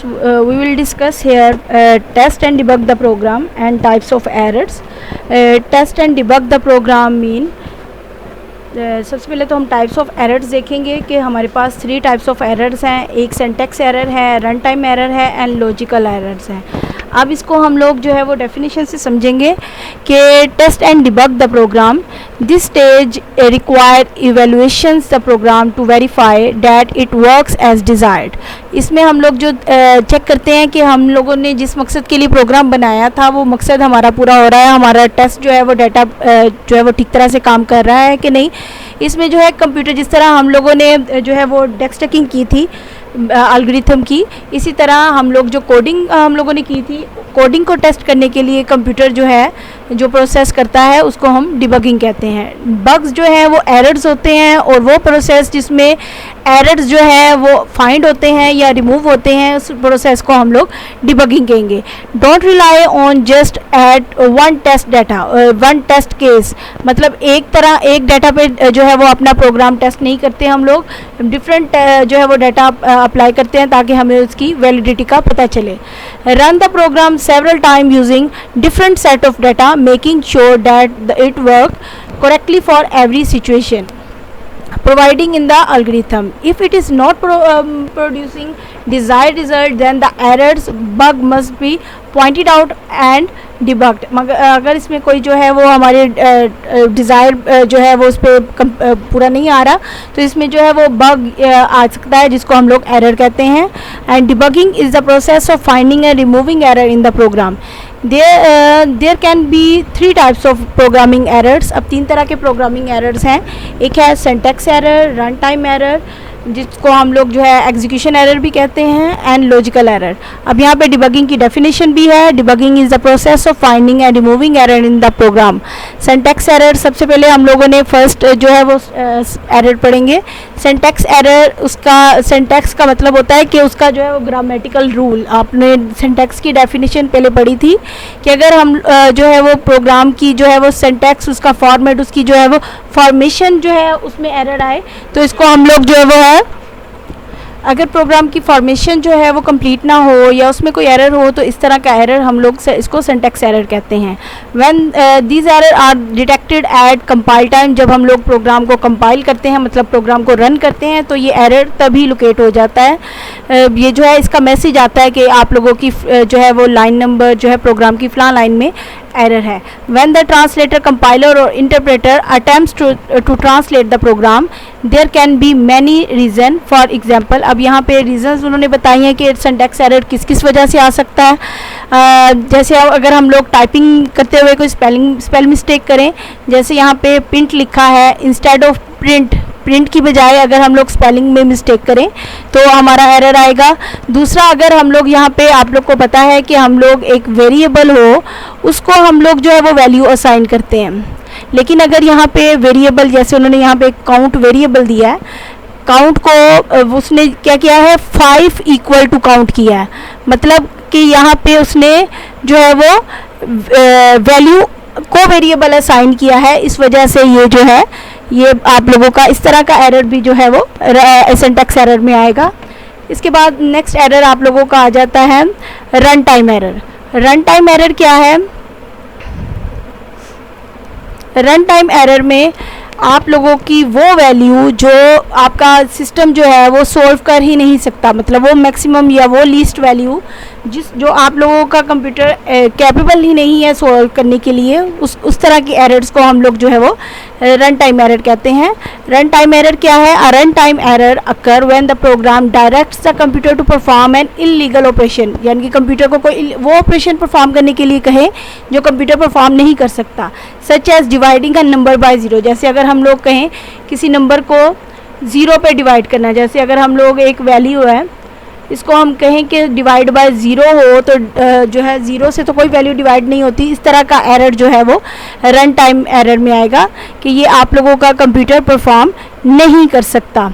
We will discuss here test and debug the program and types of errors. Test and debug the program mean सबसे पहले तो हम types of errors देखेंगे कि हमारे पास 3 types of errors हैं. एक सिंटैक्स एरर है, रन टाइम एरर है एंड लॉजिकल एरर्स हैं. अब इसको हम लोग जो है वो डेफिनेशन से समझेंगे कि test and debug the program. This stage require evaluations the program to verify that it works as desired. इसमें हम लोग जो चेक करते हैं कि हम लोगों ने जिस मकसद के लिए प्रोग्राम बनाया था वो मकसद हमारा पूरा हो रहा है, हमारा टेस्ट जो है वो डाटा जो है वो ठीक तरह से काम कर रहा है कि नहीं. इसमें जो है कंप्यूटर जिस तरह हम लोगों ने जो है वो डेस्क टैकिंग की थी एल्गोरिथम की, इसी तरह हम लोग जो कोडिंग हम लोगों ने की थी, कोडिंग को टेस्ट करने के लिए कंप्यूटर जो है जो प्रोसेस करता है उसको हम डिबगिंग कहते हैं. बग्स जो है वो एरर्स होते हैं और वो प्रोसेस जिसमें एरर्स जो है वो फाइंड होते हैं या रिमूव होते हैं उस प्रोसेस को हम लोग डिबगिंग कहेंगे. Don't rely on just at one test data, one test case. मतलब एक डाटा पे जो है वो अपना प्रोग्राम टेस्ट नहीं करते, हम लोग डिफरेंट जो है वो डाटा अप्लाई करते हैं ताकि हमें उसकी वैलिडिटी का पता चले. Run the program several times using different set of data, making sure that it work correctly for every situation providing in the algorithm. If it is not producing desired result, then the errors bug must be pointed out and डिबग्ड. मगर अगर इसमें कोई जो है वो हमारे desire जो है वो उस पर पूरा नहीं आ रहा तो इसमें जो है वो बग आ सकता है जिसको हम लोग एरर कहते हैं. And debugging is the process of finding and removing error in the program. There can be 3 types of programming errors. अब 3 तरह के प्रोग्रामिंग एरर्स हैं. एक है syntax error, run time error जिसको हम लोग जो है एग्जीक्यूशन एरर भी कहते हैं, एंड लॉजिकल एरर. अब यहाँ पे डिबगिंग की डेफिनेशन भी है. Debugging is the process of finding and removing error in the program. Syntax error सबसे पहले हम लोगों ने फर्स्ट जो है वो एरर पढ़ेंगे. सिंटैक्स एरर, उसका सिंटैक्स का मतलब होता है कि उसका जो है वो ग्रामेटिकल रूल. आपने सिंटैक्स की डेफिनेशन पहले पढ़ी थी कि अगर हम जो है वो प्रोग्राम की जो है वो सिंटैक्स, उसका फॉर्मेट, उसकी जो है वो फॉर्मेशन जो है उसमें एरर आए तो इसको हम लोग जो है वो है, अगर प्रोग्राम की फॉर्मेशन जो है वो कंप्लीट ना हो या उसमें कोई एरर हो तो इस तरह का एरर हम लोग इसको सिंटैक्स एरर कहते हैं. When these error are detected at compile time, जब हम लोग प्रोग्राम को कंपाइल करते हैं मतलब प्रोग्राम को रन करते हैं तो ये एरर तभी लोकेट हो जाता है. ये जो है इसका मैसेज आता है कि आप लोगों की जो है वो लाइन नंबर जो है प्रोग्राम की फ़लाँ लाइन में एरर है. व्हेन द ट्रांसलेटर, कंपाइलर और interpreter attempts to translate the program, there can be many reason. For example, अब यहाँ पे रीज़न्स उन्होंने बताई हैं कि सिंटैक्स एरर किस किस वजह से आ सकता है. जैसे अगर हम लोग टाइपिंग करते हुए कोई स्पेल मिस्टेक करें, जैसे यहाँ पे प्रिंट लिखा है इंस्टेड ऑफ प्रिंट की बजाय अगर हम लोग स्पेलिंग में मिस्टेक करें तो हमारा एरर आएगा. दूसरा, अगर हम लोग यहाँ पे, आप लोग को पता है कि हम लोग एक वेरिएबल हो उसको हम लोग जो है वो वैल्यू असाइन करते हैं, लेकिन अगर यहाँ पे वेरिएबल, जैसे उन्होंने यहाँ पे काउंट वेरिएबल दिया है, काउंट को उसने क्या किया है 5 इक्वल टू काउंट किया है. मतलब कि यहाँ पे उसने जो है वो वैल्यू को वेरिएबल असाइन किया है. इस वजह से ये जो है ये आप लोगों का इस तरह का एरर भी जो है वो सिंटैक्स एरर में आएगा. इसके बाद नेक्स्ट एरर आप लोगों का आ जाता है run time error. Run time error क्या है? रन टाइम एरर में आप लोगों की वो वैल्यू जो आपका सिस्टम जो है वो सोल्व कर ही नहीं सकता, मतलब वो मैक्सिमम या वो लीस्ट वैल्यू जो आप लोगों का कंप्यूटर कैपेबल ही नहीं है सोल्व करने के लिए, उस तरह की एरर्स को हम लोग जो है वो रन टाइम एरर कहते हैं. रन टाइम एरर क्या है? A run time error occur when the program directs the computer to perform an illegal operation. यानी कि कंप्यूटर को कोई वो ऑपरेशन परफॉर्म करने के लिए कहे जो कंप्यूटर परफॉर्म नहीं कर सकता. Such as dividing a number by zero. जैसे अगर हम लोग कहें किसी नंबर को ज़ीरो पे डिवाइड करना, जैसे अगर हम लोग एक वैल्यू है इसको हम कहें कि डिवाइड बाय ज़ीरो हो तो जो है ज़ीरो से तो कोई वैल्यू डिवाइड नहीं होती. इस तरह का एरर जो है वो रन टाइम एरर में आएगा कि ये आप लोगों का कंप्यूटर परफॉर्म नहीं कर सकता.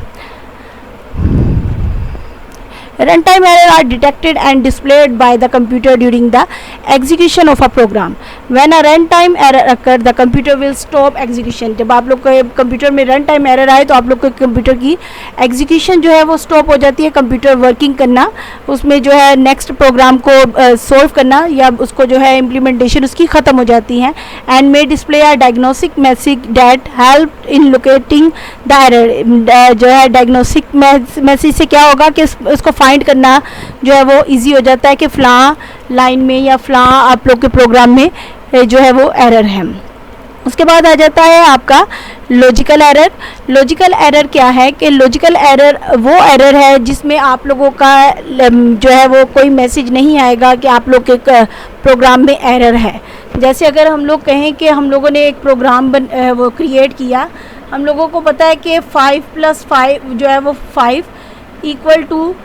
Runtime error are detected and displayed by the computer during the execution of a program. When a runtime error occur, the computer will stop execution. जब आप लोग के कंप्यूटर में रन टाइम एरर आए तो आप लोग के कंप्यूटर की एग्जीक्यूशन जो है वो स्टॉप हो जाती है, कंप्यूटर वर्किंग करना, उसमें जो है नेक्स्ट प्रोग्राम को सॉल्व करना या उसको जो है इम्प्लीमेंटेशन उसकी ख़त्म हो जाती है. And may display a diagnostic message that help in locating the error. जो है डायग्नोस्टिक मैसेज से क्या होगा कि उसको फाइंड करना जो है वो ईजी हो जाता है कि फ़लाँ लाइन में या फ़लाँ आप लोग के प्रोग्राम में जो है वो एरर है. उसके बाद आ जाता है आपका लॉजिकल एरर. लॉजिकल एरर क्या है कि लॉजिकल एरर वो एरर है जिसमें आप लोगों का जो है वो कोई मैसेज नहीं आएगा कि आप लोग के प्रोग्राम में एरर है. जैसे अगर हम लोग कहें कि हम लोगों ने एक प्रोग्राम वो क्रिएट किया, हम लोगों को पता है कि 5 + 5 जो है वो 5 =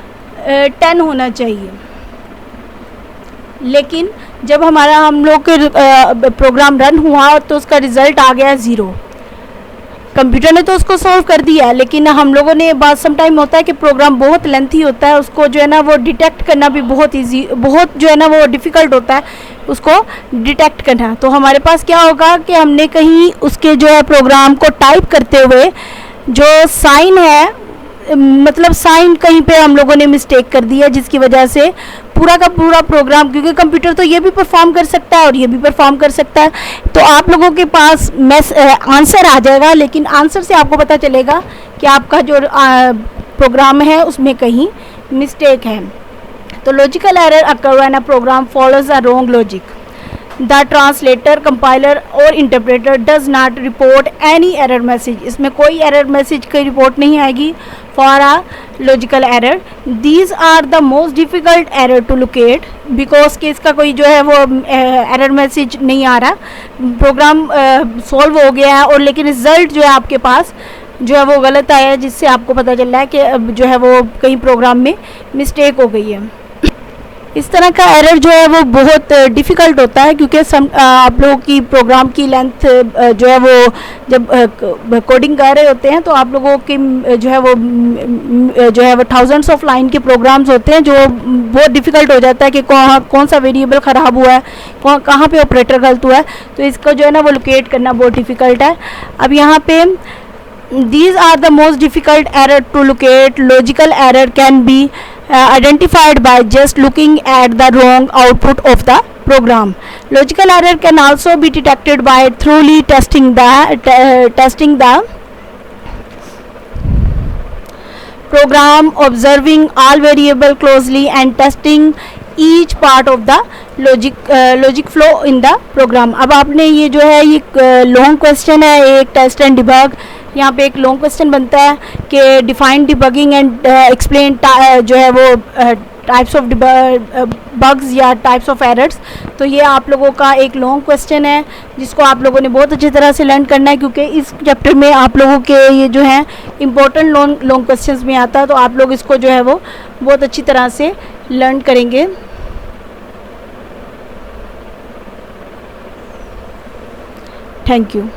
10 होना चाहिए, लेकिन जब हम लोग के प्रोग्राम रन हुआ तो उसका रिज़ल्ट आ गया 0. कंप्यूटर ने तो उसको सॉल्व कर दिया, लेकिन हम लोगों ने बात सम टाइम होता है कि प्रोग्राम बहुत लेंथी होता है, उसको जो है ना वो डिटेक्ट करना भी बहुत जो है ना वो डिफ़िकल्ट होता है उसको डिटेक्ट करना. तो हमारे पास क्या होगा कि हमने कहीं उसके जो है प्रोग्राम को टाइप करते हुए जो साइन है, मतलब साइन कहीं पे हम लोगों ने मिस्टेक कर दी है, जिसकी वजह से पूरा का पूरा प्रोग्राम, क्योंकि कंप्यूटर तो ये भी परफॉर्म कर सकता है और ये भी परफॉर्म कर सकता है, तो आप लोगों के पास आंसर आ जाएगा, लेकिन आंसर से आपको पता चलेगा कि आपका जो प्रोग्राम है उसमें कहीं मिस्टेक है. तो logical error occur when a program follows a wrong logic. The translator, compiler और interpreter does not report any error message. इसमें कोई एरर मैसेज की रिपोर्ट नहीं आएगी for a logical error. These are the most difficult error to locate because कि इसका कोई जो है वो एरर मैसेज नहीं आ रहा, प्रोग्राम सॉल्व हो गया है और लेकिन रिज़ल्ट जो है आपके पास जो है वो गलत आया है, जिससे आपको पता चल रहा है कि जो है वो कहीं प्रोग्राम में मिस्टेक हो गई है. इस तरह का एरर जो है वो बहुत डिफ़िकल्ट होता है, क्योंकि आप लोगों की प्रोग्राम की लेंथ जो है वो जब कोडिंग कर रहे होते हैं तो आप लोगों की जो है वो थाउजेंड्स ऑफ लाइन के प्रोग्राम्स होते हैं, जो बहुत डिफ़िकल्ट हो जाता है कि कौन सा वेरिएबल ख़राब हुआ है, कहाँ पे ऑपरेटर गलत हुआ है, तो इसको जो है ना वो लोकेट करना बहुत डिफ़िकल्ट है. अब यहाँ पे these are the most difficult error to locate. Logical error can be identified by just looking at the wrong output of the program. Logical error can also be detected by thoroughly testing the program, observing all variable closely and testing each part of the logic flow in the program. अब आपने ये जो है ये long question है, एक test and debug. यहाँ पे एक लॉन्ग क्वेश्चन बनता है कि डिफाइन डिबगिंग एंड एक्सप्लेन जो है वो टाइप्स ऑफ बग्स या टाइप्स ऑफ एरर्स. तो ये आप लोगों का एक लॉन्ग क्वेश्चन है जिसको आप लोगों ने बहुत अच्छी तरह से लर्न करना है, क्योंकि इस चैप्टर में आप लोगों के ये जो है इम्पोर्टेंट लॉन्ग क्वेश्चंस में आता है, तो आप लोग इसको जो है वो बहुत अच्छी तरह से लर्न करेंगे. Thank you.